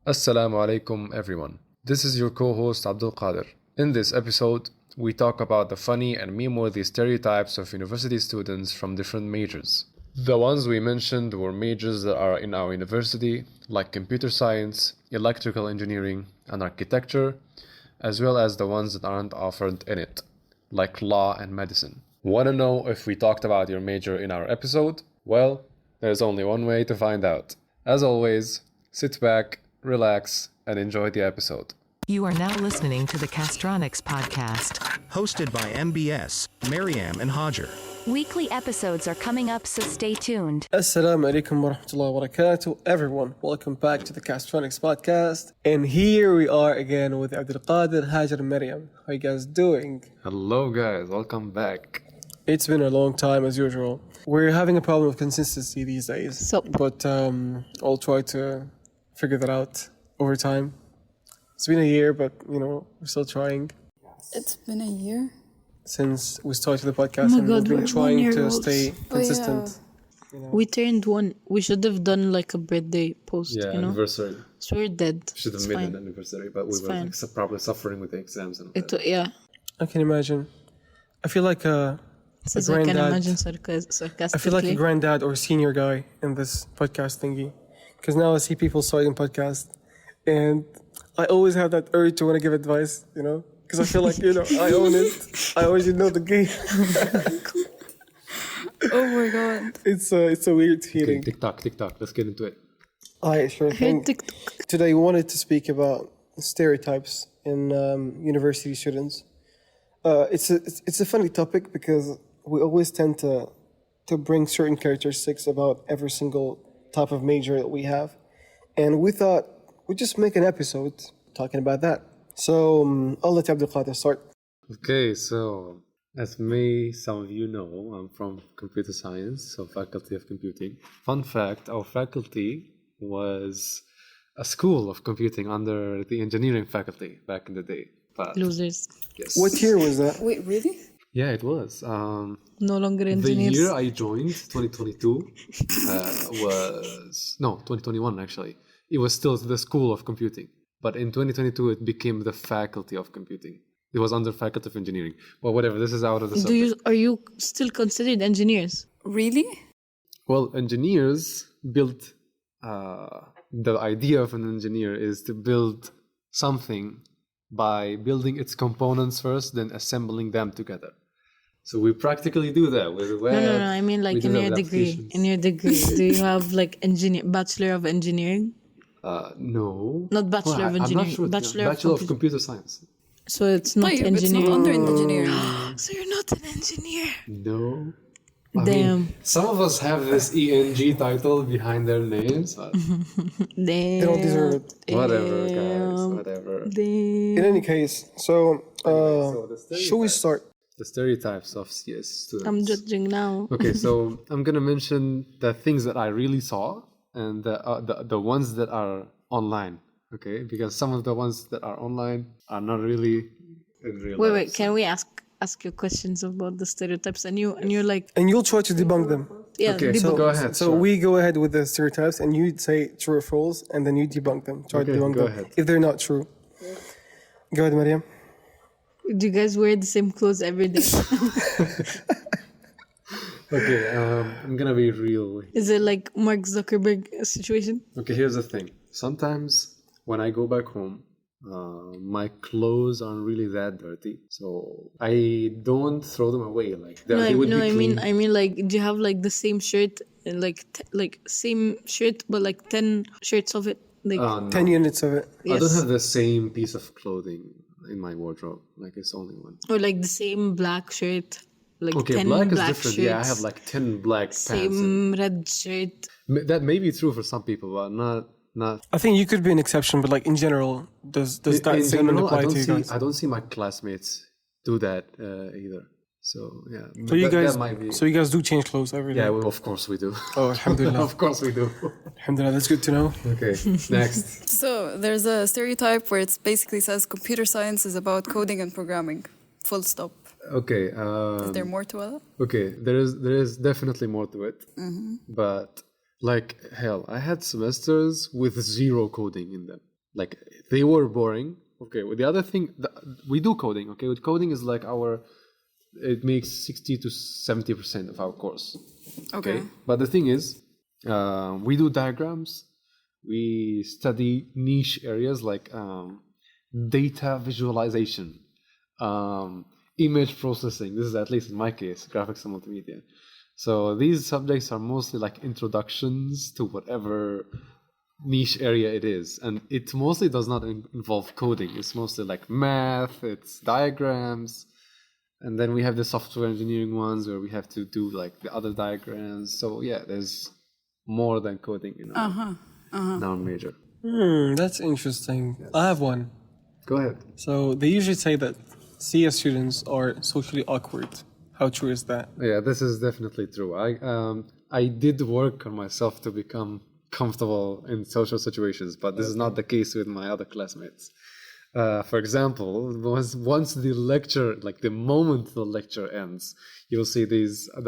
Assalamu alaikum everyone. This is your co-host Abdulkader. In this episode, we talk about the funny and meme-worthy stereotypes of university students from different majors. The ones we mentioned were majors that are in our university, like computer science, electrical engineering, and architecture, as well as the ones that aren't offered in it, like law and medicine. Want to know if we talked about your major in our episode? Well, there's only one way to find out. As always, sit back, relax, and enjoy the episode. You are now listening to the Castronics podcast. Hosted by MBS, Maryam and Hajar. Weekly episodes are coming up, so stay tuned. Assalamu alaikum wa rahmatullahi wa barakatuh. Everyone, welcome back to the Castronics podcast. And here we are again with Abdulkader, Hajar, and Maryam. How you guys doing? Hello guys, welcome back. It's been a long time as usual. We're having a problem with consistency these days. But I'll try to figure that out over time. It's been a year, but we're still trying. It's been a year? Since we started the podcast, and we've been trying to stay consistent. We turned one. We should have done like a birthday post, Anniversary. So we're dead. Should have made an anniversary, but we were probably suffering with the exams and all that. I can imagine. I feel like a granddad. I can imagine sarcastically. I feel like a granddad or senior guy in this podcast thingy. Because now I see people starting podcasts, and I always have that urge to want to give advice, because I feel like, I own it. I already know the game. Oh my god. It's a weird feeling. Okay, TikTok. Let's get into it. Alright, sure thing. Today we wanted to speak about stereotypes in university students. It's a funny topic because we always tend to bring certain characteristics about every single type of major that we have. And we thought we'd just make an episode talking about that. So I'll let Abdulkader start. Okay, so as some of you know, I'm from computer science, so faculty of computing. Fun fact, our faculty was a school of computing under the engineering faculty back in the day. But losers. yes. What year was that? Wait, really? Yeah, it was. No longer engineers. The year I joined, 2022, 2021 actually. It was still the School of Computing. But in 2022, it became the Faculty of Computing. It was under Faculty of Engineering. Well, whatever, this is out of the subject. Are you still considered engineers? Really? Well, engineers build... the idea of an engineer is to build something by building its components first, then assembling them together. So we practically do that with the web. No. I mean, like in your degree. In your degree, do you have like Bachelor of Engineering? No. Not Bachelor of Engineering. I'm not sure. Bachelor of Computer Science. So it's not engineering. It's not under engineering. So you're not an engineer. No. Damn. I mean, some of us have this ENG title behind their names. But Damn. They don't deserve it. whatever, guys. Whatever. Damn. In any case, so should we start? The stereotypes of CS students. I'm judging now. Okay, so I'm gonna mention the things that I really saw and the ones that are online. Okay, because some of the ones that are online are not really in real life. Wait. Can we ask you questions about the stereotypes? And you're like, And you'll try to debunk them. yeah. Okay, debunk. so go ahead. So sure. we go ahead with the stereotypes, and you say true or false, and then you debunk them. Try to Okay, debunk go them ahead. if they're not true. Go ahead, Maryam. Do you guys wear the same clothes every day? Okay, I'm gonna be real. Is it like Mark Zuckerberg situation? Okay, here's the thing. Sometimes when I go back home, my clothes aren't really that dirty, so I don't throw them away. Like they would be clean. I mean, like, do you have like the same shirt and like same shirt, but like 10 shirts of it? Like, No. 10 units of it. I don't have the same piece of clothing in my wardrobe. Like it's only one. or like the same black shirt, like Okay, 10 black is black different. shirts. Yeah, I have like 10 black pants. same red shirt. That may be true for some people, but not. I think you could be an exception, but like in general, does that In statement general, apply to you guys? I don't see my classmates do that either. So yeah. So you that guys, might be. so you guys do change clothes every day? Yeah, well, of course we do. Oh, alhamdulillah. Of course we do. Alhamdulillah, that's good to know. Okay, next. So there's a stereotype where it basically says computer science is about coding and programming. Full stop. Okay. Is there more to it? Okay, there is definitely more to it, but like hell, I had semesters with zero coding in them. like they were boring. Okay, well, the other thing, we do coding. Okay, with coding is like it makes 60 to 70% of our course. Okay. But the thing is, we do diagrams. We study niche areas like data visualization, image processing. This is at least in my case, graphics and multimedia. So these subjects are mostly like introductions to whatever niche area it is, and it mostly does not involve coding. It's mostly like math, it's diagrams, and then we have the software engineering ones where we have to do like the other diagrams. So yeah, there's more than coding in our non-major. That's interesting. I have one. Go ahead. So they usually say that CS students are socially awkward. How true is that? Yeah, this is definitely true. I did work on myself to become comfortable in social situations, but this is not the case with my other classmates. For example, once the lecture, like the moment the lecture ends, you'll see the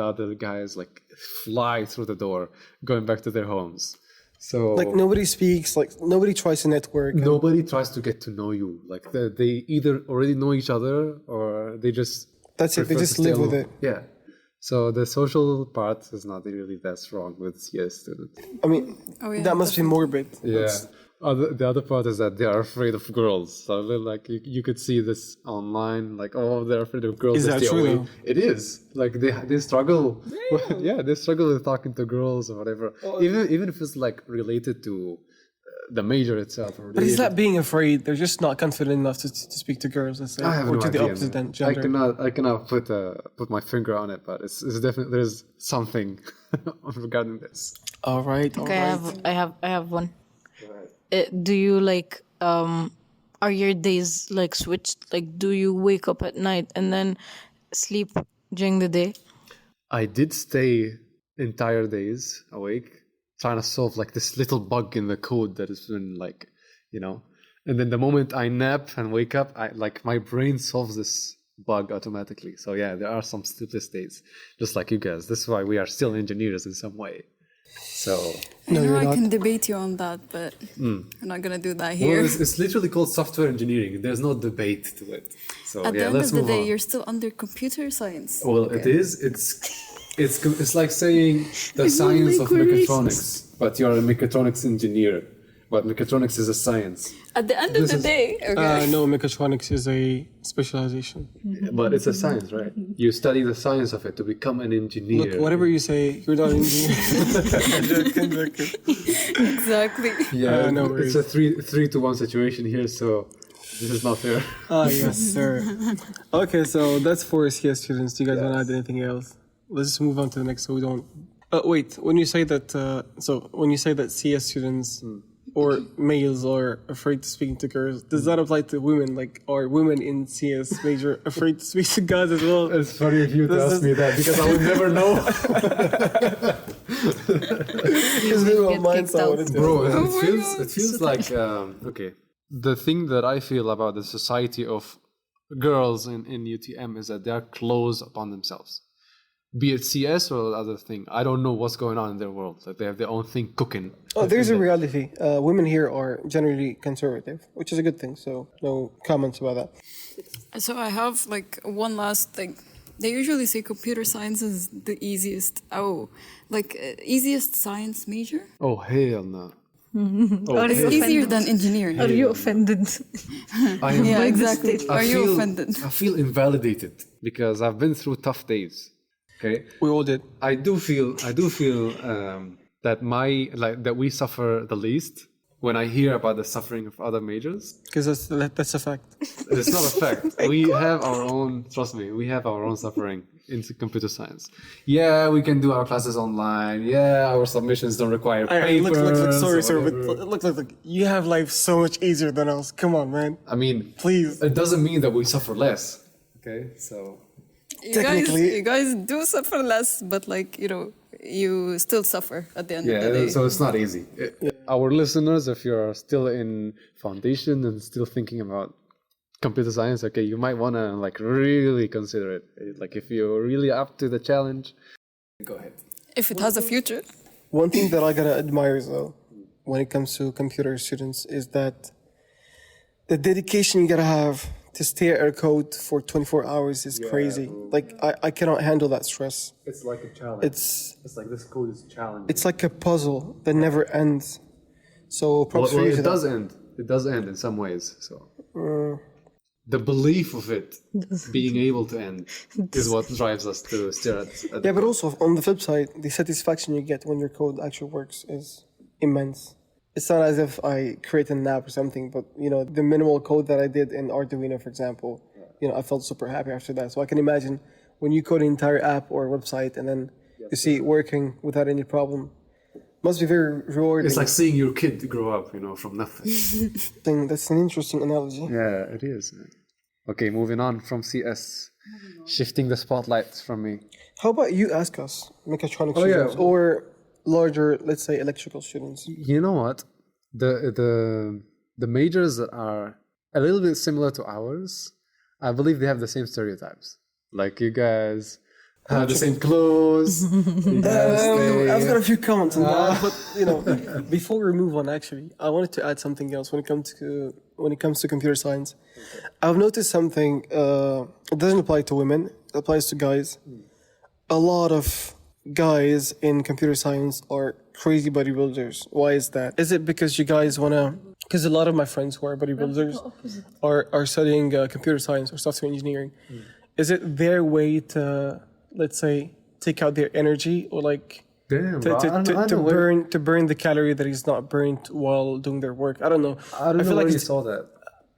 other guys like fly through the door, going back to their homes. So Like nobody speaks, like nobody tries to network. nobody tries to get to know you. Like they either already know each other or they just That's it. They prefer just to stay live with alone. it. Yeah. So the social part is not really that strong with CS students. I mean, yeah, that must be morbid. Yeah. The other part is that they are afraid of girls. So like you could see this online, like, oh, they're afraid of girls. Is they that stay true, away. though? It is. Like they struggle. Yeah, they struggle with talking to girls or whatever. Even if it's like related to the major itself. Or But is that being afraid? They're just not confident enough to speak to girls, let's say, I have or no to the idea, opposite man. gender. I cannot put my finger on it, but it's definitely there's something regarding this. All right. Okay, I have one. Do you like are your days like switched? Like, do you wake up at night and then sleep during the day? I did stay entire days awake, trying to solve like this little bug in the code that has been like, and then the moment I nap and wake up, my brain solves this bug automatically. So yeah, there are some sleepless days, just like you guys. This is why we are still engineers in some way. So I know you're I not. can debate you on that, but I'm not gonna do that well, here. it's literally called software engineering. There's no debate to it. So At the yeah, end let's of the move day, on. you're still under computer science. Well, it is. It's like saying the science of mechatronics, but you're a mechatronics engineer. But mechatronics is a science. At the end of the day, okay. No, mechatronics is a specialization. But it's a science, right? You study the science of it to become an engineer. Look, whatever you say, you're not an engineer. Exactly. Yeah, no it's a 3-to-1 situation here, so this is not fair. Ah, yes, sir. Okay, so that's for CS students. Do you guys want to add anything else? Let's just move on to the next, so we don't. Wait, when you say that CS students or males are afraid to speak to girls, does that apply to women? Like, are women in CS major afraid to speak to guys as well? It's funny if you ask me that because I would never know. Because we were minds I wanted to. Bro, it feels like okay. The thing that I feel about the society of girls in UTM is that they are closed upon themselves. Be it CS or the other thing, I don't know what's going on in their world. Like they have their own thing cooking. Oh, there's a reality. Women here are generally conservative, which is a good thing. So no comments about that. So I have like one last thing. They usually say computer science is the easiest. Easiest science major? Oh hell no! It's easier than engineering. Are you offended? I am, Yeah, exactly. Are you offended? I feel invalidated because I've been through tough days. Okay, We all did. I do feel that that we suffer the least when I hear about the suffering of other majors. Because that's a fact. It's not a fact. We have our own. Trust me, we have our own suffering in computer science. Yeah, we can do our classes online. Yeah, our submissions don't require papers. Look, sorry, or but whatever. look. You have life so much easier than us. Come on, man. I mean, Please. it doesn't mean that we suffer less. Okay, so. You guys do suffer less, but you still suffer at the end of the day. So it's not easy. Our listeners, if you're still in foundation and still thinking about computer science, okay, you might want to really consider it. Like if you're really up to the challenge, go ahead. If it has a future. One thing that I gotta admire though, when it comes to computer students, is that the dedication you gotta have to stare at a code for 24 hours is crazy. Like, I cannot handle that stress. It's like a challenge. It's like this code is challenging. it's like a puzzle that never ends. So props for you to that. end. It does end in some ways. So the belief of it being able to end is what drives us to stare at Yeah, but also on the flip side, the satisfaction you get when your code actually works is immense. It's not as if I create an app or something, but the minimal code that I did in Arduino, for example, I felt super happy after that. So I can imagine when you code an entire app or website and then you see it working without any problem, must be very rewarding. It's like seeing your kid grow up, from nothing. That's an interesting analogy. Yeah, it is. Okay, moving on from CS. Shifting the spotlight from me. How about you ask us, mechatronics students, or larger, let's say, electrical students? You know what? The majors that are a little bit similar to ours, I believe they have the same stereotypes. Like you guys have the same clothes. I've got a few comments on that, but before we move on, actually, I wanted to add something else when it comes to computer science. I've noticed something. It doesn't apply to women; it applies to guys. A lot of guys in computer science are crazy bodybuilders. Why is that? Is it because you guys wanna? Because a lot of my friends who are bodybuilders are studying computer science or software engineering. Is it their way to, let's say, take out their energy, or like to burn the calorie that is not burnt while doing their work? I don't know. I don't know where you saw that.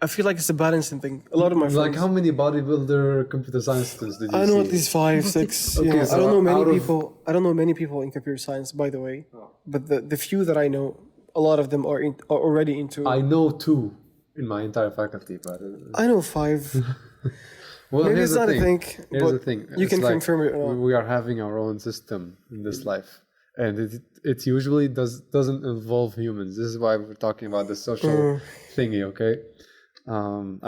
I feel like it's a balancing thing. A lot of my friends. Like how many bodybuilder computer science students did you see? I know at least 5, 6. Okay, so I don't know many people. I don't know many people in computer science, by the way. But the few that I know, a lot of them are already into. I know 2 in my entire faculty, but I know 5. well, maybe here's it's not the a thing. thing. Here's the thing. You It's can like confirm it or not. we are having our own system in this life, and it usually doesn't involve humans. This is why we're talking about the social thingy. Okay.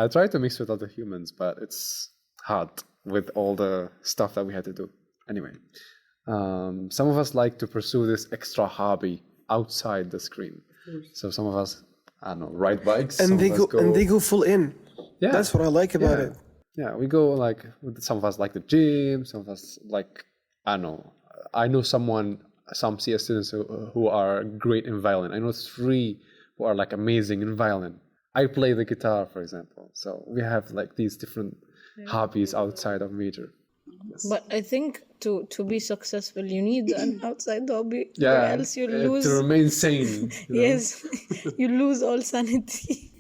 I try to mix with other humans, but it's hard with all the stuff that we had to do. Anyway, some of us like to pursue this extra hobby outside the screen. So some of us, I don't know, ride bikes. And they go full in. Yeah, that's what I like about it. Yeah, we go like, some of us like the gym. Some of us like, I don't know. I know some CS students who are great in violin. I know 3 who are like amazing in violin. I play the guitar, for example. So we have like these different hobbies outside of major. Yes. But I think to be successful, you need an outside hobby, Yeah, or else you lose. to remain sane. Yes, you lose all sanity.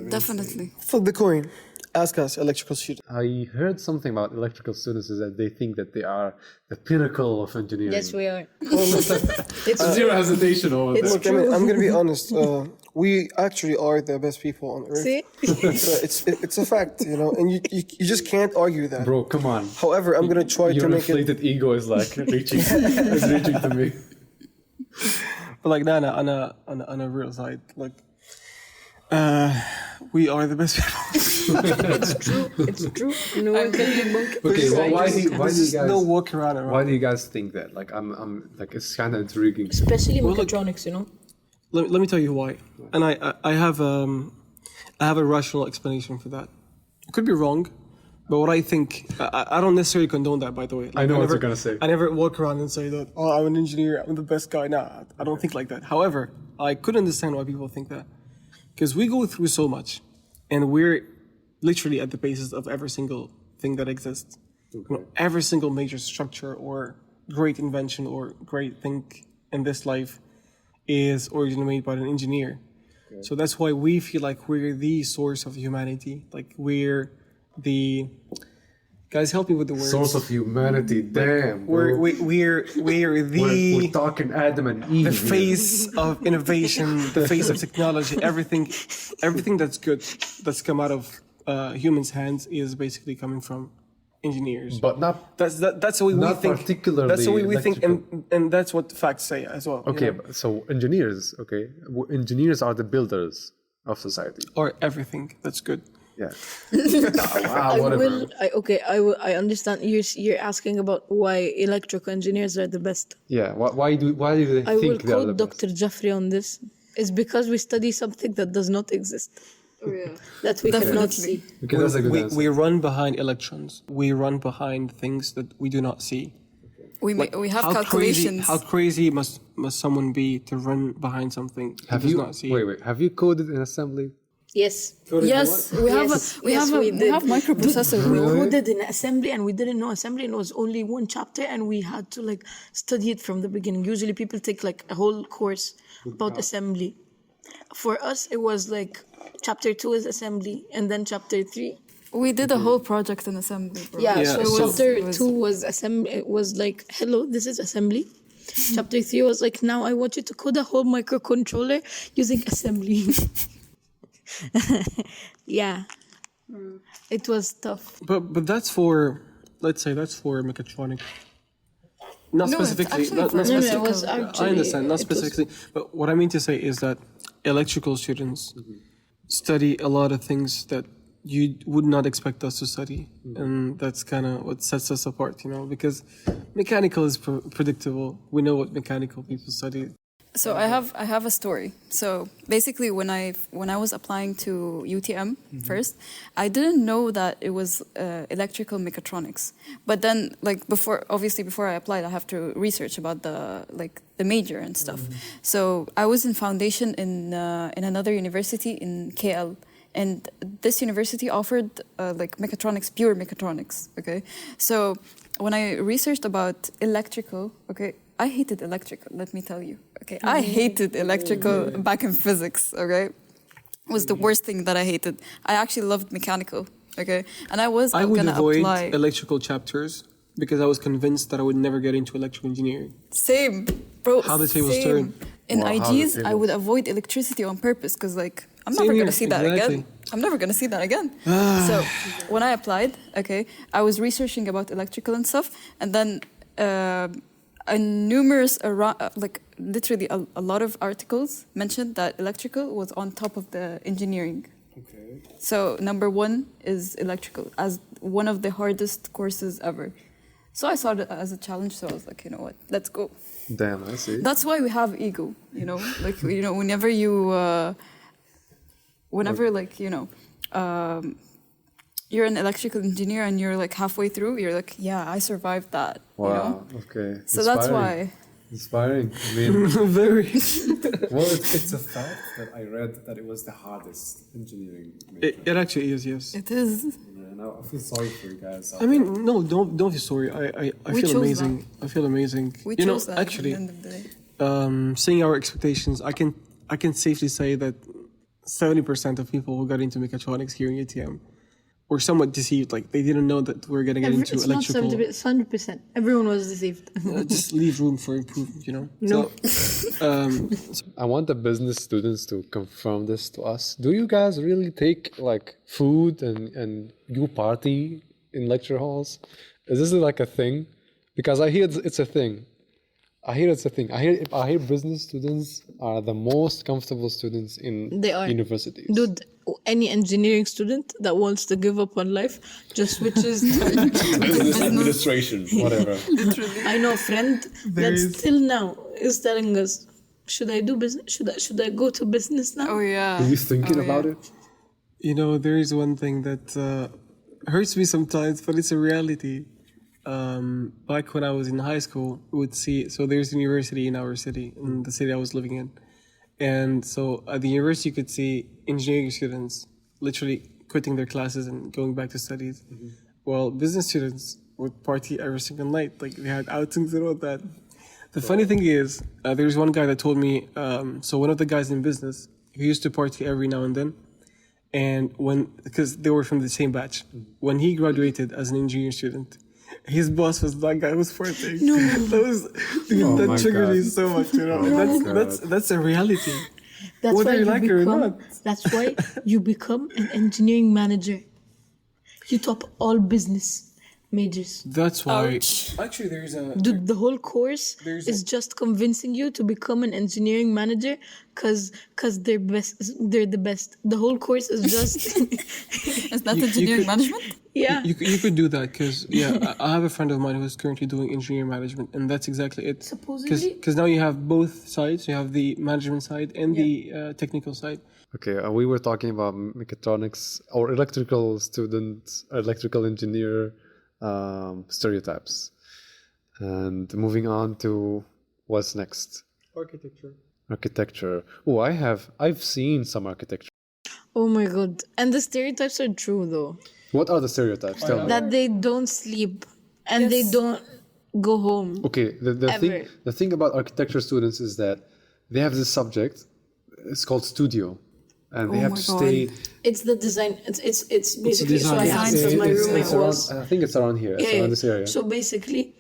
Definitely. Flip the coin. Ask us, electrical students. I heard something about electrical students is that they think that they are the pinnacle of engineering. Yes, we are. It's zero hesitation over It's that. Look, I mean, I'm gonna be honest. We actually are the best people on earth. See? It's a fact, and you just can't argue that. Bro, come on. However, I'm gonna try to Your make it. inflated ego is like reaching to me. But like, on a real side, like, we are the best people. It's true. No one can debunk it. Okay, well, why do you There's guys? no walk around. Why do you guys think that? Like, I'm like, it's kind of intriguing. Especially Well, look- mechatronics, Let me tell you why. And I have a rational explanation for that. It could be wrong, but what I think, I don't necessarily condone that, by the way. Like, I know what you're gonna say. I never walk around and say that, oh, I'm an engineer, I'm the best guy. Nah, I don't think like that. However, I could understand why people think that. Because we go through so much, and we're literally at the basis of every single thing that exists. Every single major structure or great invention or great thing in this life is originally made by an engineer. So that's why we feel like we're the source of humanity. Like we're the guys. Help me with the words. Source of humanity. Damn. We're the. We're talking Adam and Eve. The face of innovation, the face of technology, everything that's good, that's come out of humans' hands is basically coming from engineers. But not. That's the way we Not think. particularly That's the way we think, electrical. and that's what facts say as well. Okay, so engineers. Okay, engineers are the builders of society. Or everything that's good. Yeah. Whatever. I understand. You're asking about why electrical engineers are the best. Yeah. Why do they I will think they are quote the best? Dr. Jeffrey on this. It's because we study something that does not exist. that we cannot see. Okay, that's a good we, answer. we run behind electrons. We run behind things that we do not see. We have How calculations. How crazy must someone be to run behind something he Have does you not see? wait? Have you coded in assembly? Yes. Yes, we have we microprocessors. coded in assembly and we didn't know assembly, and it was only one chapter and we had to like study it from the beginning. Usually people take like a whole course about assembly. For us it was like chapter 2 is assembly and then chapter 3. We did a whole project in assembly, bro. Yeah, Yeah, so so- chapter 2 was assembly. It was like, hello, this is assembly. Chapter 3 was like, now I want you to code a whole microcontroller using assembly. Yeah. It was tough. But that's for, let's say that's for mechatronic. Not No, it's specifically. actually Not, for not No, no, it specific- was actually. I understand, not it was- specifically. But what I mean to say is that electrical students study a lot of things that you would not expect us to study. And that's kind of what sets us apart, you know, because mechanical is predictable. We know what mechanical people study. So I have a story. So basically, when I was applying to UTM first, I didn't know that it was electrical mechatronics. But then, like before I applied, I have to research about the major and stuff. So I was in foundation in another university in KL. And this university offered like mechatronics, pure mechatronics. Okay, so when I researched about electrical, okay, I hated electrical. Let me tell you. Okay, I hated electrical back in physics. Okay, it was the worst thing that I hated. I actually loved mechanical. Okay, and I would gonna avoid apply. electrical chapters because I was convinced that I would never get into electrical engineering. Same, bro. How the tables same. turn. In Wow, how the IGs, I tables. would avoid electricity on purpose because, like, I'm Same never here, gonna see that exactly. again. I'm never gonna see that again. So when I applied, okay, I was researching about electrical and stuff, and then like literally a lot of articles mentioned that electrical was on top of the engineering. Okay. So number 1 is electrical as one of the hardest courses ever. So I saw it as a challenge. So I was like, you know what, let's go. Damn, I see. That's why we have ego, you know, like, you know, you're an electrical engineer and you're like halfway through, you're like, yeah, I survived that. Wow. You know? Okay. So that's why. Inspiring. I mean, Very. well, it's a fact that I read that it was the hardest engineering major. It actually is, yes. It is. Yeah, now I feel sorry for you guys. I mean, no, don't be sorry. I We feel chose amazing. I feel amazing. We you know, chose that actually, at the end of the day. seeing our expectations, I can safely say that 70% of people who got into mechatronics here in UTM were somewhat deceived. Like they didn't know that we're gonna get into It's electrical. not 70%, it's 100%. Everyone was deceived. Just leave room for improvement, you know. No. So, I want the business students to confirm this to us. Do you guys really take like food and you party in lecture halls? Is this like a thing? Because I hear it's a thing. I hear business students are the most comfortable students in They are. universities. Dude, any engineering student that wants to give up on life just switches to Business administration, whatever. I know a friend that still now is telling us, should I do business? Should I go to business now? Oh, yeah. Are you thinking about it? you know, there is one thing that hurts me sometimes, but it's a reality. Back when I was in high school, we would see, so there's a university in our city, in the city I was living in. And so at the university, you could see engineering students literally quitting their classes and going back to studies. Mm-hmm. While business students would party every single night. Like they had outings and all that. The funny thing is, there's one guy that told me, so one of the guys in business, he used to party every now and then. And because they were from the same batch, when he graduated as an engineering student, his boss was that guy who was partying. No, that triggered me so much. You know, that's a reality. That's Whether why you like it or not. That's why you become an engineering manager. You top all business majors. That's why. Ouch. Actually, there's a. Dude, the whole course There's is just convincing you to become an engineering manager because they're the best. The whole course is just Is that You engineering could- management? yeah. You could do that because I have a friend of mine who's currently doing engineering management, and that's exactly it. Supposedly- because now you have both sides. You have the management side and the technical side. Okay, we were talking about mechatronics or electrical student, electrical engineer stereotypes. And moving on to what's next? Architecture. Oh, I've seen some architecture. Oh my god. And the stereotypes are true though. What are the stereotypes? Tell me. That they don't sleep and they don't go home. Okay, the thing about architecture students is that they have this subject. It's called studio, and they have to stay. It's the design. It's basically so I design. had because my roommate was. I think it's around here. It's around this area. So basically,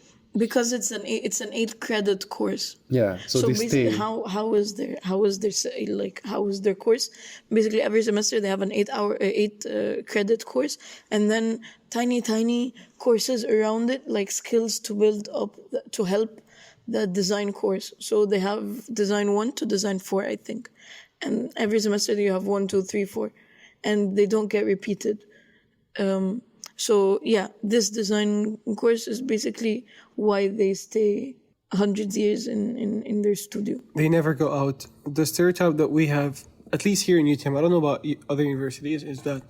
because it's an 8-credit course. Yeah. So they basically, stay. how is their course? Basically, every semester they have an 8 credit course, and then tiny courses around it, like skills to build up to help the design course. So they have design 1 to design 4, I think, and every semester you have 1, 2, 3, 4, and they don't get repeated. So yeah, this design course is basically why they stay 100 years in their studio. They never go out. The stereotype that we have, at least here in UTM, I don't know about other universities, is that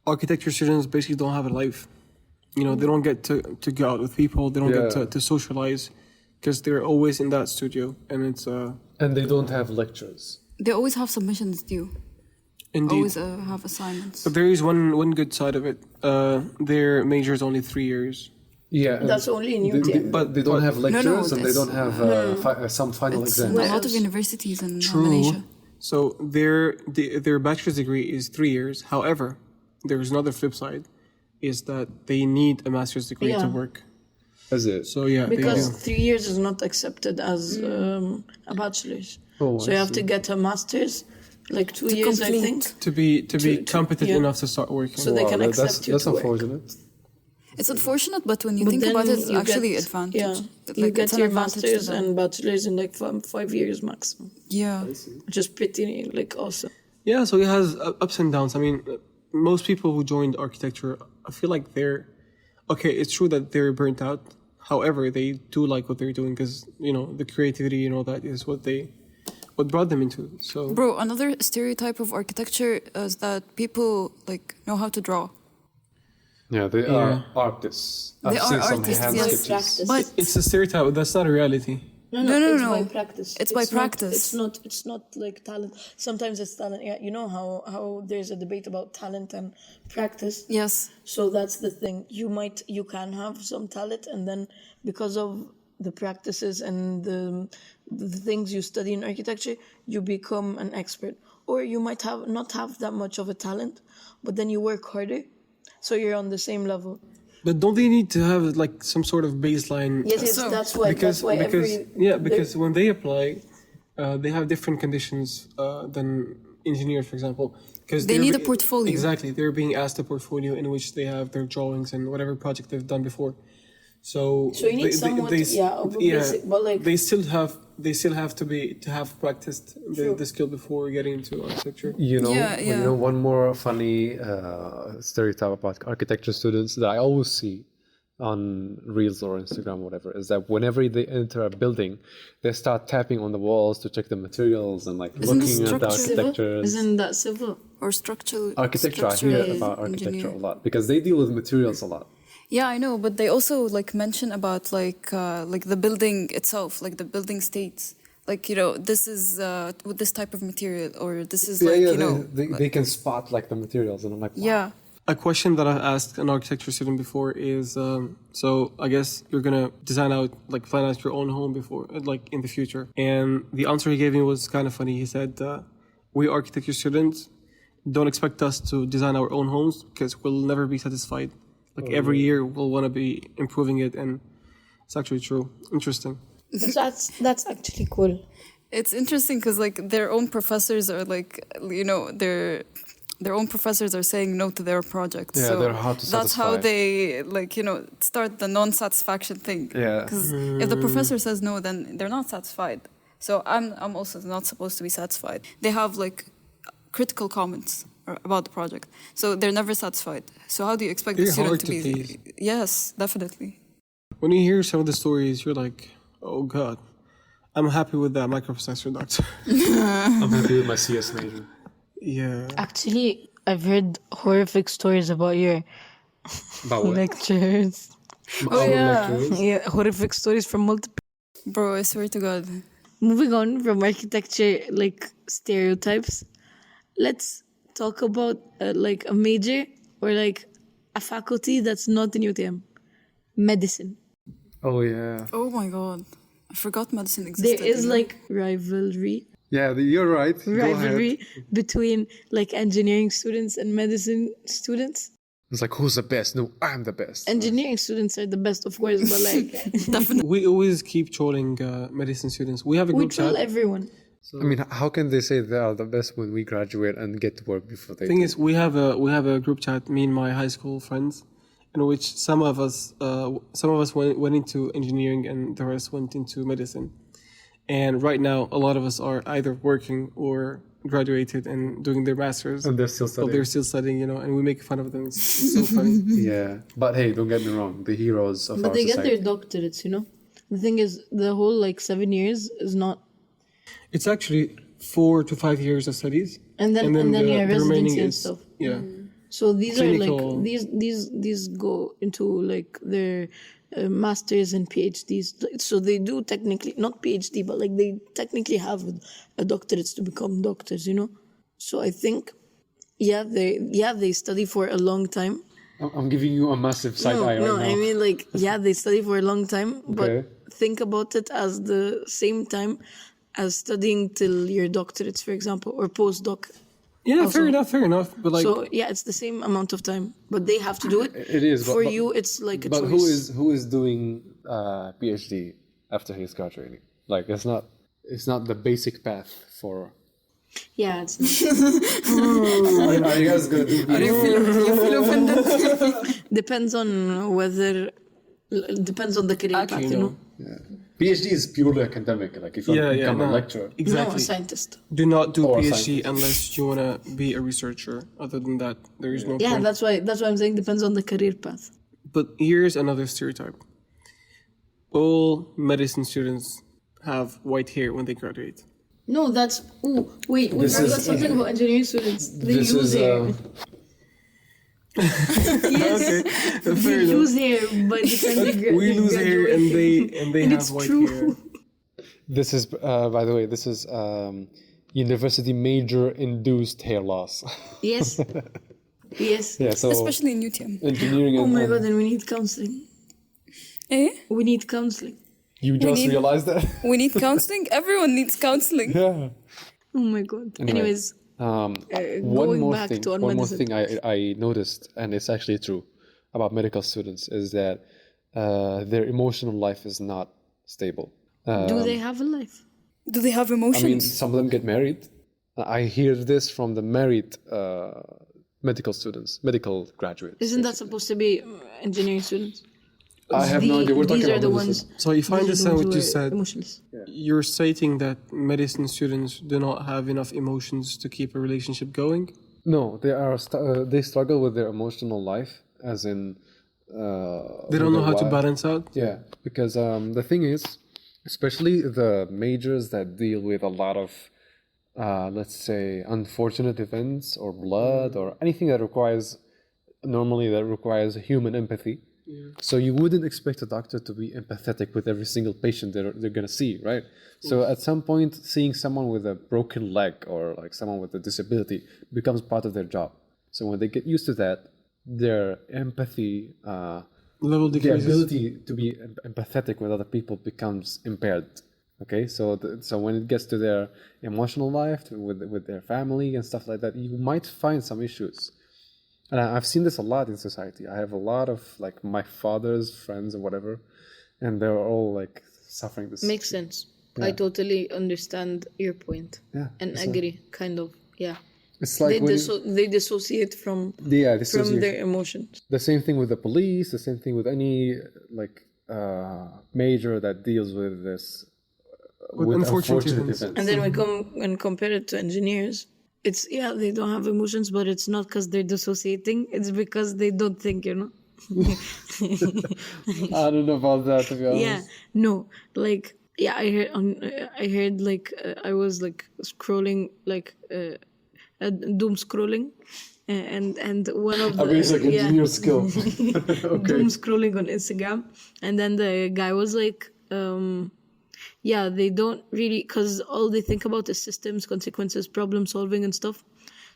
architecture students basically don't have a life. You know, they don't get to go out with people. They don't get to socialize because they're always in that studio, and it's And they don't have lectures. They always have submissions due. indeed. Always have assignments. But there is one good side of it. Their major is only 3 years. Yeah. That's only in UTM. But they don't have lectures and they it's- don't have some final It's exams. a lot of universities in Malaysia. So their bachelor's degree is 3 years. However, there's another flip side, is that they need a master's degree to Yeah. work. Is it? So yeah, Because they do. 3 years is not accepted as a bachelor's. Oh, So I you have to see. get a master's, like 2 years, I complete. think. to be to- competent yeah. enough to start working. So they can that's accept you that's to work. unfortunate. It's unfortunate, but when you But think then about it, it's you actually get- advantage. Yeah, Like, you it's get an your advantage to master's them. and bachelor's in like 5 years maximum, Yeah. which is pretty like awesome. Yeah, so it has ups and downs. I mean, most people who joined architecture, I feel like they're okay. It's true that they're burnt out. However, they do like what they're doing because the creativity, that is what brought them into. So Bro, another stereotype of architecture is that people like know how to draw. Yeah, they are artists. I've They are seen some artists, hand yes. sketches. But it's a stereotype. But that's not a reality. No, it's no. by practice. It's by practice. It's not like talent. Sometimes it's talent. Yeah, you know how there's a debate about talent and practice. yes, So that's the thing. You can have some talent, and then because of the practices and the things you study in architecture, you become an expert. Or you might not have that much of a talent, but then you work harder, so you're on the same level. But don't they need to have like some sort of baseline? Yes, So- that's why. Because every because when they apply, they have different conditions than engineers, for example. Because They need a portfolio. Exactly, they're being asked a portfolio in which they have their drawings and whatever project they've done before. So you need somewhat, of a basic, but like they still have to have practiced the skill before getting into architecture. One more funny stereotype about architecture students that I always see on Reels or Instagram or whatever is that whenever they enter a building, they start tapping on the walls to check the materials and like Isn't looking at the structure- architectures. Isn't that civil? or structural. Architecture, I hear about architecture a lot because they deal with materials a lot. Yeah, I know, but they also like mention about like the building itself, like the building states. Like this is with this type of material, or this is They can spot like the materials, and I'm like, wow. yeah. A question that I've asked an architecture student before is, so I guess you're gonna plan out your own home before, like in the future. And the answer he gave me was kind of funny. He said, "We architecture students don't expect us to design our own homes because we'll never be satisfied. Like every year we'll want to be improving it," and it's actually true. Interesting. That's actually cool. It's interesting because like their own professors are like their own professors are saying no to their projects. Yeah, so they're hard to that's how satisfy. they start the non-satisfaction thing. Yeah. Because if the professor says no, then they're not satisfied. So I'm also not supposed to be satisfied. They have like critical comments about the project, so they're never satisfied. So how do you expect the They're student hard to to be? please. Yes, definitely. When you hear some of the stories, you're like, "Oh God, I'm happy with that microprocessor doctor." I'm happy with my CS major. Yeah. Actually, I've heard horrific stories about your About what? lectures. Oh, yeah. Yeah, horrific stories from multiple. Bro, I swear to God. Moving on from architecture, like stereotypes, let's talk about like a major or like a faculty that's not in UTM. Medicine. Oh yeah. Oh my God. I forgot medicine existed. There is like rivalry Yeah, you're right. Go ahead. between like engineering students and medicine students. It's like, who's the best? No, I'm the best. Engineering students are the best, of course, but like We always keep trolling medicine students. We have a we group troll chat. everyone. I mean, how can they say they are the best when we graduate and get to work before they Thing do? is, we have a group chat. Me and my high school friends, in which some of us went into engineering and the rest went into medicine. And right now, a lot of us are either working or graduated and doing their masters. And they're still But studying. they're still studying, and we make fun of them. It's so funny. Yeah, but hey, don't get me wrong. The heroes of But our they get society. their doctorates. The thing is, the whole like 7 years is not, It's actually 4 to 5 years of studies. and then your the remaining residency and is- stuff. Yeah. So these are Clinical. like these go into like their masters and PhDs. So they do technically not PhD, but like they technically have a doctorate to become doctors. So I think, they study for a long time. I'm giving you a massive side eye right No, now. I mean like they study for a long time, but Okay. think about it as the same time as studying till your doctorates, for example, or postdoc. Yeah, Also. fair enough. But like, So it's the same amount of time, but they have to do it. It is, but- for but- you. It's like a But choice. who is doing PhD after he's graduating? Like it's not the basic path for. Yeah, it's not. Are you guys gonna do You feel offended? Depends on depends on the career Actually, path. no. PhD is purely academic. Like if you want to become a no. lecturer. No, Exactly. a scientist. Do not do Or a PhD scientist. unless you want to be a researcher. Other than that, there is no Yeah, point. that's why I'm saying depends on the career path. But here's another stereotype. All medicine students have white hair when they graduate. No, that's wait. We This forgot is- something about engineering students. They This lose is hair. Yes, Fair they enough. lose hair by the time they We lose hair and they And have it's white true. hair. This is, by the way, university major induced hair loss. Yes. Yes. Yeah, so Especially in UTM. engineering. Oh my and, god, and we need counseling. Eh? We need counseling. You just need- realized that? We need counseling? Everyone needs counseling. Yeah. Oh my god. Anyway. Anyways, One going more back thing. to our One more medicine. thing I noticed, and it's actually true about medical students, is that their emotional life is not stable. do they have a life? Do they have I mean, emotions? some of them get married. I hear this from the married medical students, medical graduates. Isn't that supposed to be engineering students? I have no idea. We're These talking are about the medicine. ones. So if I these are the understand ones what who you are said, emotionless. you're stating that medicine students do not have enough emotions to keep a relationship going. No, they struggle with their emotional life, as in They don't know how to balance out. Yeah, because the thing is, especially the majors that deal with a lot of, let's say, unfortunate events or blood or anything that requires human empathy. So you wouldn't expect a doctor to be empathetic with every single patient they're gonna see, right? So at some point, seeing someone with a broken leg or like someone with a disability becomes part of their job. So when they get used to that, their empathy, Level the decreases. ability to be empathetic with other people becomes impaired. Okay, so when it gets to their emotional life, with their family and stuff like that, you might find some issues. And I've seen this a lot in society. I have a lot of like my father's friends or whatever, and they're all like suffering this. Makes sense. I totally understand your point. Yeah, And agree, kind of. Yeah. It's like They dissociate from this from is their emotions. the same thing with the police. The same thing with any like major that deals with this With unfortunate events. And then we come and compare it to engineers. It's they don't have emotions, but it's not because they're dissociating. It's because they don't think. I don't know about that, to be honest. Yeah, no, like I heard like I was like scrolling like doom scrolling, and one of the basic engineer skill. doom scrolling on Instagram, and then the guy was like, they don't really, because all they think about is systems, consequences, problem solving, and stuff.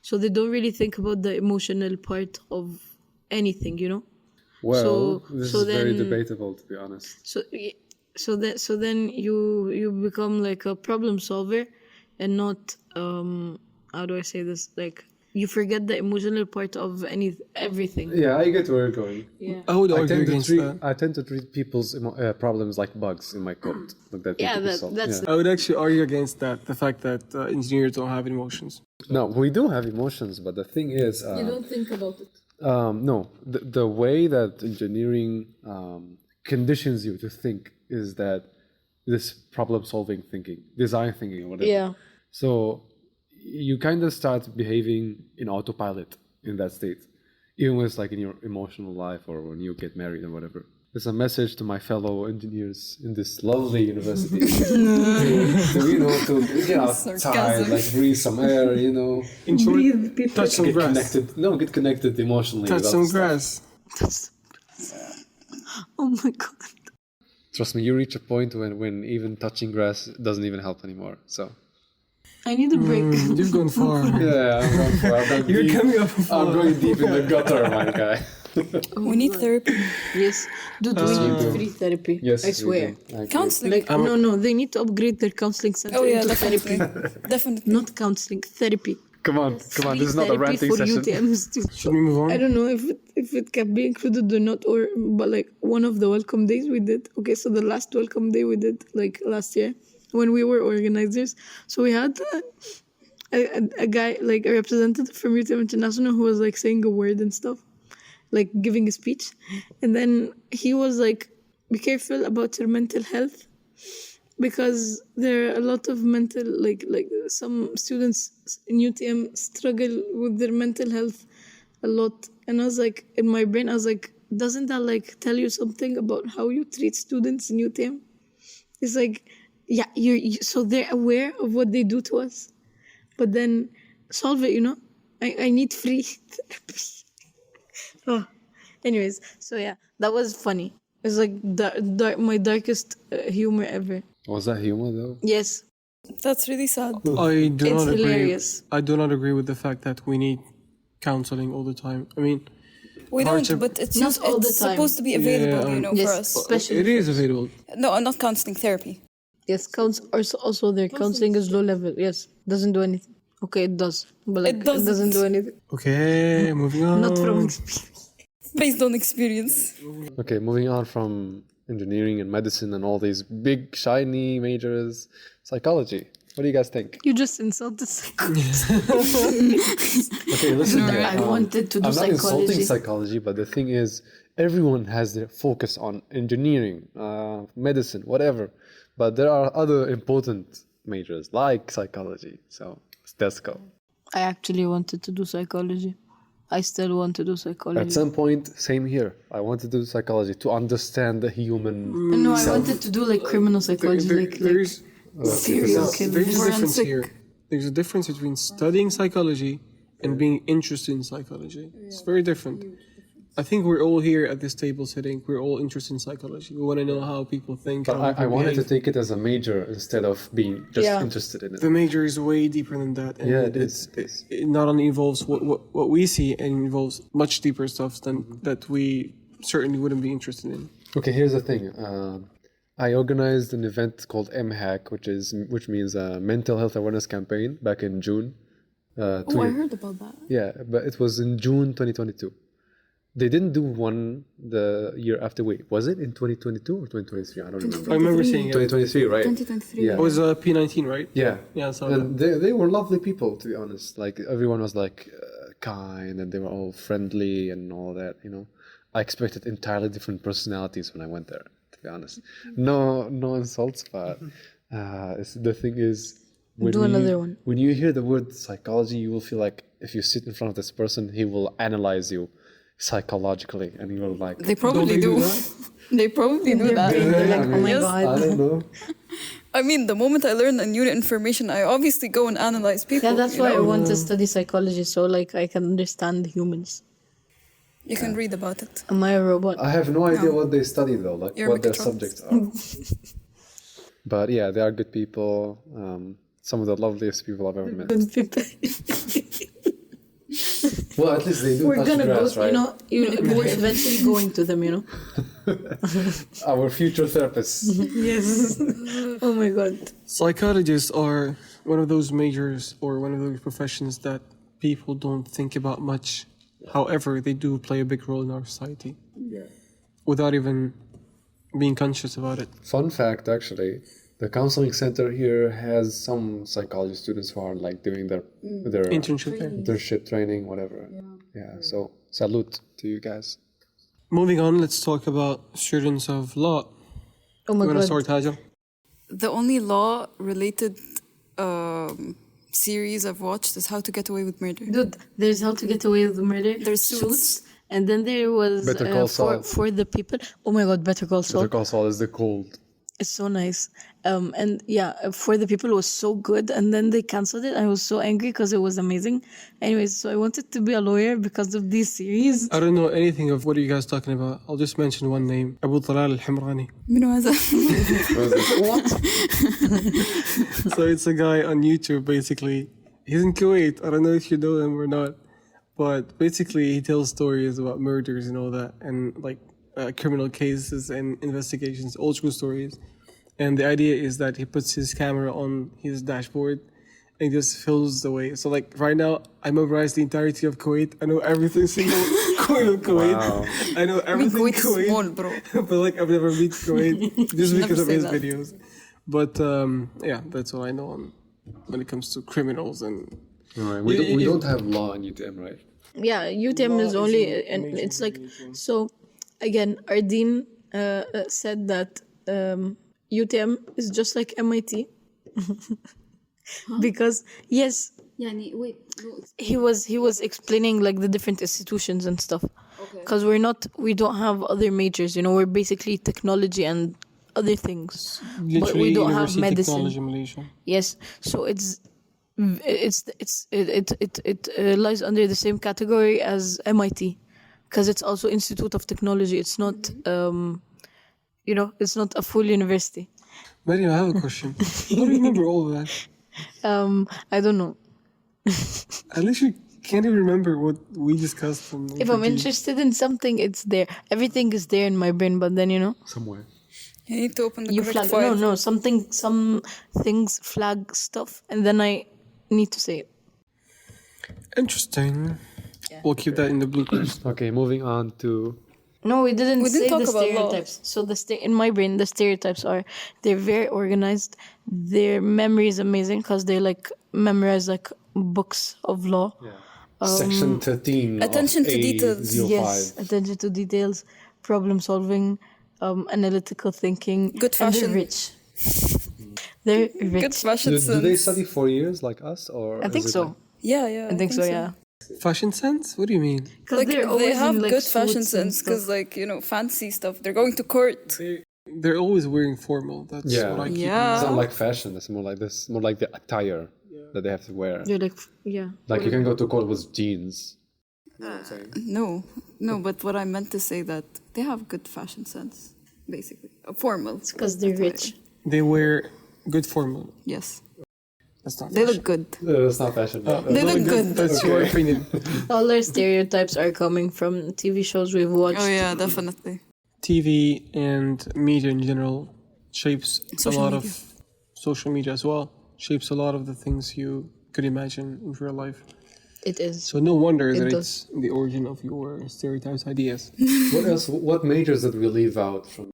So they don't really think about the emotional part of anything, you know. Well, this is very debatable, to be honest. So then you become like a problem solver, and not how do I say this, like you forget the emotional part of everything. Yeah, I get where you're going. Yeah. I would argue against that. I tend to treat people's problems like bugs in my code. Like that. Yeah, that's. I would actually argue against that. The fact that engineers don't have emotions. No, we do have emotions, but the thing is, You don't think about it. no, the way that engineering conditions you to think is that this problem-solving thinking, design thinking, or whatever. Yeah. So you kind of start behaving in autopilot in that state, even with like in your emotional life or when you get married or whatever. It's a message to my fellow engineers in this lovely university. to get outside, like breathe some air, In short, touch some get grass. connected. No, get connected emotionally. Touch with some other stuff. grass. Oh my god. Trust me, you reach a point when even touching grass doesn't even help anymore. So I need a break. You've gone far. yeah, I'm going for. You're coming up far. I'm going deep in the gutter, my guy. We need therapy. Yes, dude, we need free therapy. Yes, I swear. Counseling. Like no, they need to upgrade their counseling center Oh yeah, into definitely. therapy. Definitely. Not counseling, therapy. Come on. This is not a Therapy ranting for session. UTMs too. Should we move on? I don't know if it can be included or not, but like one of the welcome days we did. Okay, so the last welcome day we did like last year when we were organizers. So we had a guy, like a representative from UTM International, who was like saying a word and stuff, like giving a speech, and then he was like, "Be careful about your mental health." Because there are a lot of mental, like some students in UTM struggle with their mental health a lot. And I was like, in my brain, I was like, doesn't that like tell you something about how you treat students in UTM? It's like, yeah, so they're aware of what they do to us, but then solve it, I need free therapy. Oh, anyways, so yeah, that was funny. It's like my darkest humor ever. Was that humor though? Yes, That's really sad. I do it's not agree. hilarious. I do not agree with the fact that we need counseling all the time. I mean, We don't, hardship- but it's Not all the it's time. supposed to be available, Yeah, Yes, for us. especially it is available. No, not counseling, therapy. yes, also their counseling is low level. Yes, doesn't do anything. Okay, it does, but like It it doesn't do anything. Okay, moving on. Not from experience. Based on experience. Okay, moving on from engineering and medicine and all these big shiny majors, psychology. What do you guys think? You just insulted psychology. Okay, listen. here, I wanted to do I'm not insulting psychology. psychology, but the thing is, everyone has their focus on engineering, medicine, whatever. But there are other important majors like psychology. So let's go. I actually wanted to do psychology. I still want to do psychology. At some point, same here. I wanted to do psychology to understand the human No, I self. wanted to do like criminal psychology, There's serial killer, there's a difference forensic. here. There's a difference between studying psychology and being interested in psychology. It's very different. I think we're all here at this table sitting. We're all interested in psychology. We want to know how people think. But how I people wanted to behave. take it as a major instead of being just Yeah. interested in it. The major is way deeper than that. And Yeah, it is. it not only involves what we see, and involves much deeper stuff than that we certainly wouldn't be interested in. Okay, here's the thing. I organized an event called MHAC, which means Mental Health Awareness Campaign, back in June. Oh, I heard about that. Yeah, but it was in June 2022. They didn't do one the year after. Wait, was it in 2022 or 2023? I don't remember. I remember seeing it. 2023, right? 2023. Yeah. It was P19, right? Yeah. Yeah, I saw And they were lovely people, to be honest. Like everyone was like kind, and they were all friendly and all that. I expected entirely different personalities when I went there. To be honest, no insults, but the thing is, Do another one. When you hear the word psychology, you will feel like if you sit in front of this person, he will analyze you psychologically, and you will like. They probably they do. do that? They probably do that. They're like, oh my Yes. god. I don't know. I mean, the moment I learn a new information, I obviously go and analyze people. Yeah, that's you why I know? want to study psychology, so like I can understand humans. You can read about it. Am I a robot? I have no idea what they study though, like You're what their mechatronics. subjects are. But yeah, they are good people. Some of the loveliest people I've ever met. Good people. Well, at least they do We're touch gonna grass, go, right? we're eventually going to them, Our future therapists. Yes. Oh my god. Psychologists are one of those majors or one of those professions that people don't think about much. However, they do play a big role in our society. Without even being conscious about it. Fun fact, actually, the counseling center here has some psychology students who are like doing their internship training, whatever. Yeah. So salute to you guys. Moving on, let's talk about students of law. Oh my You want to god. start, Haja? The only law-related series I've watched is How to Get Away with Murder. Dude, there's How to Get Away with Murder. There's Suits. And then there was Better Call Saul. for the people. Oh my god, Better Call Saul. Better Call Saul is the cold. It's so nice. And yeah, For the People was so good. And then they canceled it. I was so angry because it was amazing. Anyways, so I wanted to be a lawyer because of this series. I don't know anything of what are you guys talking about. I'll just mention one name. Abdulkader al-Himrani. منو هذا؟ So it's a guy on YouTube, basically. He's in Kuwait. I don't know if you know him or not. But basically, he tells stories about murders and all that. And like criminal cases and investigations, old school stories. And the idea is that he puts his camera on his dashboard and just fills the way. So like right now, I memorized the entirety of Kuwait. I know every single coin of Kuwait. Wow. I know everything Kuwait is Kuwait. small, bro. But like I've never been to Kuwait just because of say his that. videos. But yeah, that's all I know on when it comes to criminals and All right. We don't have law in UTM, right? Yeah, UTM is only, and it's like, so again, our dean said that UTM is just like MIT. Because, yes, يعني wait, no, he was explaining like the different institutions and stuff. Because we don't have other majors, we're basically technology and other things. But we don't have University medicine. Technology Malaysia. Yes, so it lies under the same category as MIT, because it's also Institute of Technology. It's not, it's not a full university. Mariam, I have a question. How do you remember all of that? I don't know. I literally can't even remember what we discussed. If I'm interested in something, it's there. Everything is there in my brain, but then Somewhere. you need to open the you correct flag. file. Some things flag stuff, and then I need to say it. Interesting. We'll keep that in the bloopers. Okay, moving on to No, we didn't say talk the about law. stereotypes. So in my brain, the stereotypes are they're very organized. Their memory is amazing because they like memorize like books of law. section 13 attention of to details. A05. Yes, attention to details, problem solving, analytical thinking. Good and fashion. they're rich. They're rich. Good fashion Do sense. they study 4 years like us, or I think is it so. like- Yeah, I think so. Yeah. Fashion sense? What do you mean? Because Like they have good fashion sense because because fancy stuff. They're going to court. They're always wearing formal. That's Yeah. what I keep. Yeah. It's not like fashion. It's more like this. More like the attire that they have to wear. you're like, yeah. Like you can go to court with jeans. No. But what I meant to say that they have good fashion sense, basically. Formal. It's because they're rich. They wear good formal. Yes, That's not. they look good. It's not fashion. They look good. That's your opinion. All our stereotypes are coming from TV shows we've watched. Oh yeah, definitely. TV and media in general shapes Social a lot media. of social media as well. Shapes a lot of the things you could imagine in real life. It is. So no wonder that does. it's the origin of your stereotypes ideas. What else? What majors did we leave out from?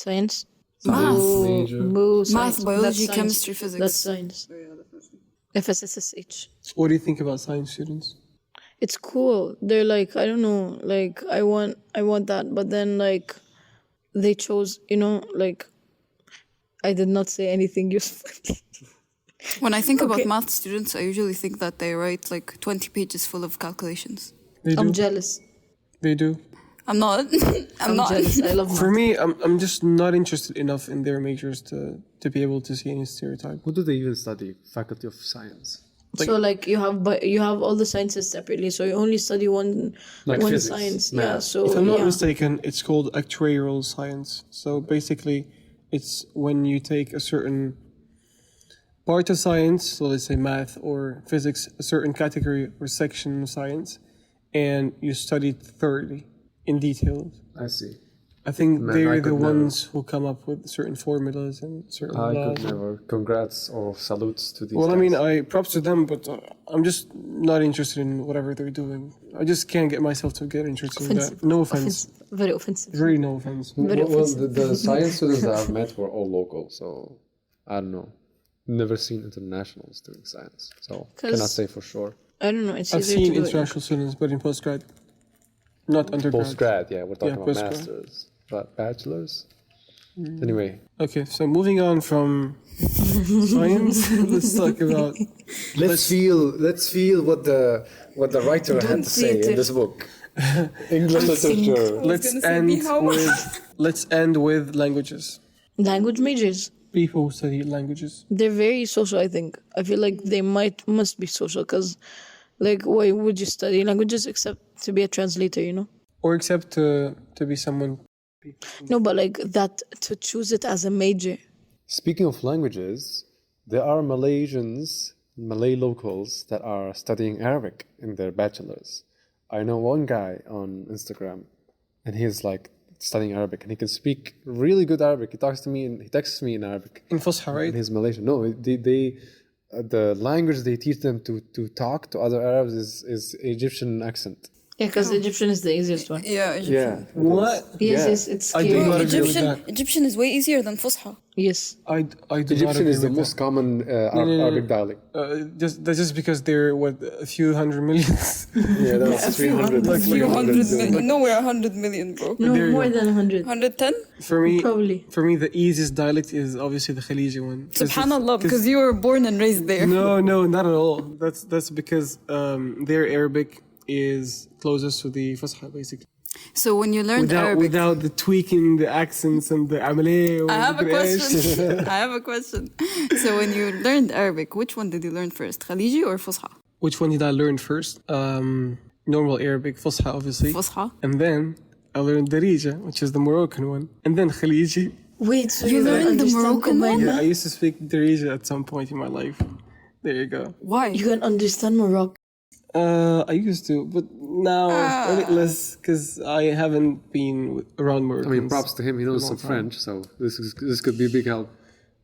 Science. Math. Major. Boo, science. Math, biology, That's science. chemistry, physics. That's science. FSSH. What do you think about science students? It's cool. They're like, I don't know, like I want that, but then like they chose, like I did not say anything useful. When I think Okay. about math students, I usually think that they write like 20 pages full of calculations. They do. I'm jealous. They do. I'm not. I'm not. jealous. I love For math. me, I'm just not interested enough in their majors to be able to see any stereotype. What do they even study? Faculty of Science. So like you have all the sciences separately. So you only study one physics, science. math. Yeah. So If I'm not yeah. mistaken, it's called actuarial science. So basically, it's when you take a certain part of science, so let's say math or physics, a certain category or section of science, and you study it thoroughly in detail. I see. I think Man, they're I the could never. ones who come up with certain formulas and certain I laws. could never. Congrats or salutes to these Well, I guys. mean, I props to them, but I'm just not interested in whatever they're doing. I just can't get myself to get interested in that. No offense. Very offensive. Really no offense. Very well, offensive. the science students that I've met were all local, so I don't know. Never seen internationals doing science, so 'Cause- cannot say for sure. I don't know. It's I've easier seen to do it. international students, but in postgrad, not undergrad. Post-grad, yeah, we're talking Yeah, about postgrad. masters, but bachelors. Anyway, Okay, so moving on from science, let's talk about. let's feel what the writer had to say in theater. this book. English literature. Let's gonna say end Nihao. with languages. Language majors. People who study languages. They're very social. I think. I feel like they must be social because, like, why would you study languages except to be a translator? You know. Or except to be someone. No, but like that to choose it as a major. Speaking of languages, there are Malay locals that are studying Arabic in their bachelors. I know one guy on Instagram, and he's like studying Arabic, and he can speak really good Arabic. He texts me in Arabic. In Fusha, And right? he's Malaysian. No, the language they teach them to talk to other Arabs is Egyptian accent. Yeah, because Egyptian is the easiest one. Yeah, Egyptian. What? Yes, Yeah. yes, it's I do scary. not agree with Egyptian, that. Egyptian is way easier than Fusha. Yes. I do not Egyptian agree is the with most common Arabic dialect. That's just because they're what a few hundred millions. Yeah, that's 300. A few hundred million. No, we're 100 million, bro. No, There you more go. than 100. 110? Probably. For me, the easiest dialect is obviously the Khaliji one. Subhanallah, because you were born and raised there. No, not at all. That's because their Arabic is closest to the Fusha, basically. So when you learned Arabic, Without the tweaking the accents and the amalay. I have a question. I have a question. So when you learned Arabic, which one did you learn first, Khaliji or Fusha? Which one did I learn first? Normal Arabic, Fusha, obviously. Fusha. And then I learned Darija, which is the Moroccan one. And then Khaliji. Wait, so You you learned learned the Moroccan one? Yeah, I used to speak Darija at some point in my life. There you go. Why? You can understand Morocco. I used to, but now a bit less because I haven't been around I Moroccans. mean, props to him. He knows some French, so this could be a big help.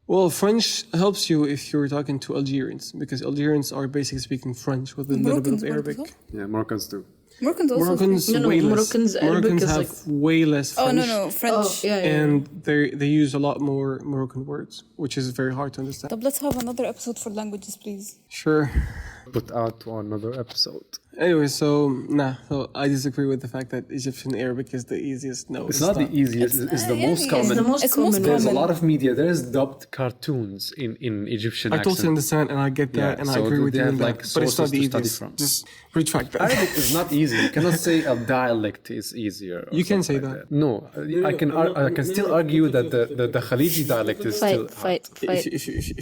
Well, French helps you if you're talking to Algerians because Algerians are basically speaking French with a little bit of Moroccans Arabic. work as Yeah, Moroccans too. Moroccans also. Moroccans No, way less. Moroccans Arabic Moroccans is have way less Oh, French. no, French. Oh, yeah. And they use a lot more Moroccan words, which is very hard to understand. طب let's have another episode for languages, please. Sure. Put out to another episode. Anyway, so I disagree with the fact that Egyptian Arabic is the easiest. No, It's not the easiest. It's the most yeah, common. It's the most It's most common. There's a common. lot of media. There's dubbed cartoons in Egyptian I totally accent. understand and I get that Yeah, and I so agree with they you have, on that. like, But it's not sources the to study easiest. from. Just retract that. Arabic is not easy. You cannot say a dialect is easier. or You can something say like that. No, I can still argue that the Khaliji dialect is still hard. Fight.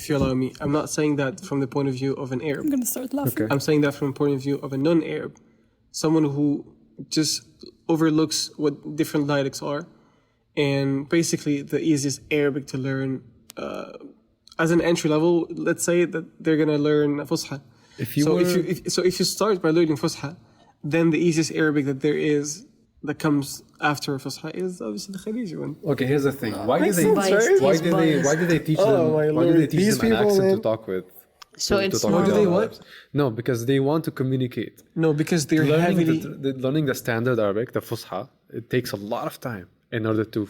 If you allow me, I'm not saying that from the point of view of an Arab. I'm gonna start laughing. Okay. I'm saying that from the point of view of a non-Arab, someone who just overlooks what different dialects are, and basically the easiest Arabic to learn as an entry level. Let's say that they're gonna learn Fusha. If you start by learning Fusha, then the easiest Arabic that there is that comes after Fusha is obviously the Khaliji one. Okay, here's the thing. Why Makes do they? sense, right? Why He's do they? biased. Why do they teach Oh, them? my Why do lord. they teach These them an people, accent man. to talk with? So it's talk not. with Do they other what? Arabs? No, because they want to communicate. No, because they're heavily. Learning the standard Arabic, the Fusha, it takes a lot of time in order to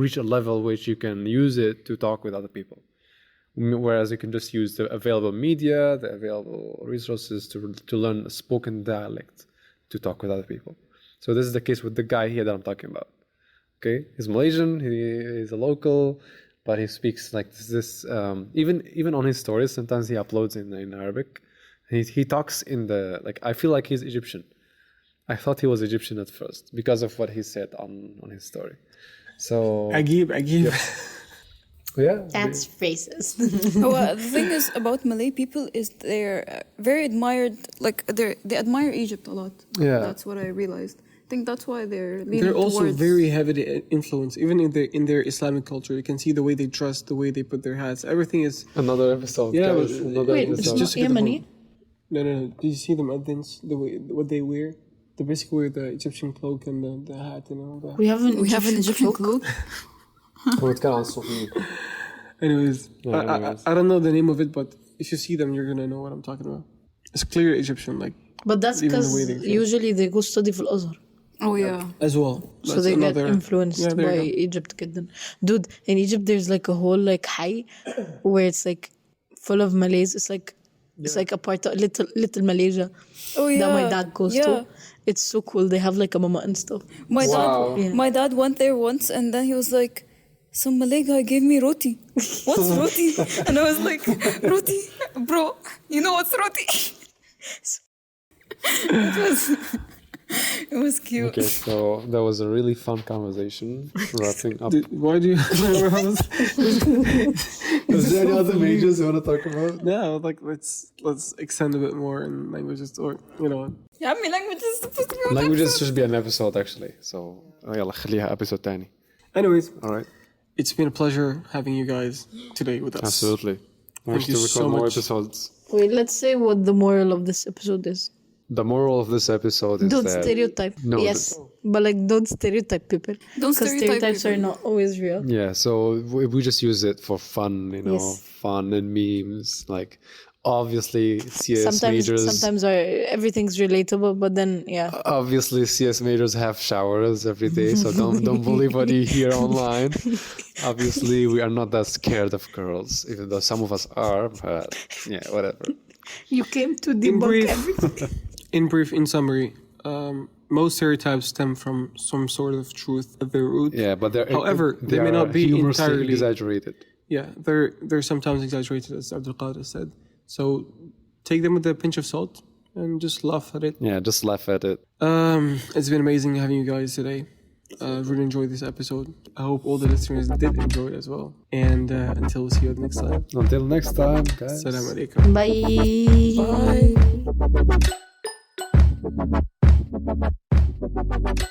reach a level which you can use it to talk with other people. Whereas you can just use the available media, the available resources to learn a spoken dialect to talk with other people. So this is the case with the guy here that I'm talking about. Okay, he's Malaysian, he's a local, but he speaks like this. Even on his stories, sometimes he uploads in Arabic. He talks in the like. I feel like he's Egyptian. I thought he was Egyptian at first because of what he said on his story. So Agib. yeah, That's racist. Well, the thing is about Malay people is they're very admired. Like they admire Egypt a lot. Yeah. That's what I realized. I think that's why they're leaning They're also towards. very heavily influenced, even in their Islamic culture. You can see the way they dress, the way they put their hats. Everything is. another episode. Yeah, guys, but- another Wait, episode. it's just not to get the Yemeni? No. Did you see the muezzins? The way what they wear? They basically wear the Egyptian cloak and the hat and all that. We have an Egyptian cloak. ويتكلم عن الصوفيين. Anyways, anyways. I don't know the name of it, but if you see them, you're gonna know what I'm talking about. It's clear Egyptian, like But that's Even the because way they feel. usually they go study في الأزهر. Oh yeah. as well. So That's they another- get influenced Yeah, there by you go. Egypt جدا. Dude, in Egypt there's like a whole like حي where it's like full of Malays. It's like a part of little Malaysia Oh yeah. that my dad goes to. It's so cool. They have like a mama and stuff. My Wow. dad, Yeah. my dad went there once, and then he was like, "Some Malay guy gave me roti. What's roti?" And I was like, "Roti, bro. You know what's roti?" It was cute. Okay, so that was a really fun conversation. Wrapping up. Why do you? Is there any other majors you want to talk about? Yeah, like let's extend a bit more in languages, or you know. Yeah, my language is supposed to be one Languages episode. should be an episode actually. So يلا خليها episode تاني. Anyways, All right. it's been a pleasure having you guys today with us. Absolutely. We Thank wish to you record so more much. episodes. Wait, let's say what the moral of this episode is. The moral of this episode is Don't that stereotype. No, Yes, but like don't stereotype people. Don't Because stereotype stereotypes people. are not always real. yeah, so we just use it for fun, you know, Yes. fun and memes. Like obviously CS majors. Sometimes everything's relatable, but then yeah. Obviously, CS majors have showers every day, so don't believe what you hear online. Obviously, we are not that scared of girls, even though some of us are. But yeah, whatever. You came to debunk brief. everything. In summary, most stereotypes stem from some sort of truth at their root. Yeah, but However, they may are not be humorously entirely- exaggerated. Yeah, they're sometimes exaggerated, as Abdulkader said. So take them with a pinch of salt and just laugh at it. Yeah, just laugh at it. It's been amazing having you guys today. Really enjoyed this episode. I hope all the listeners did enjoy it as well. And until we see you next time. Until next time, guys. Assalamu alaikum. Bye. Bye.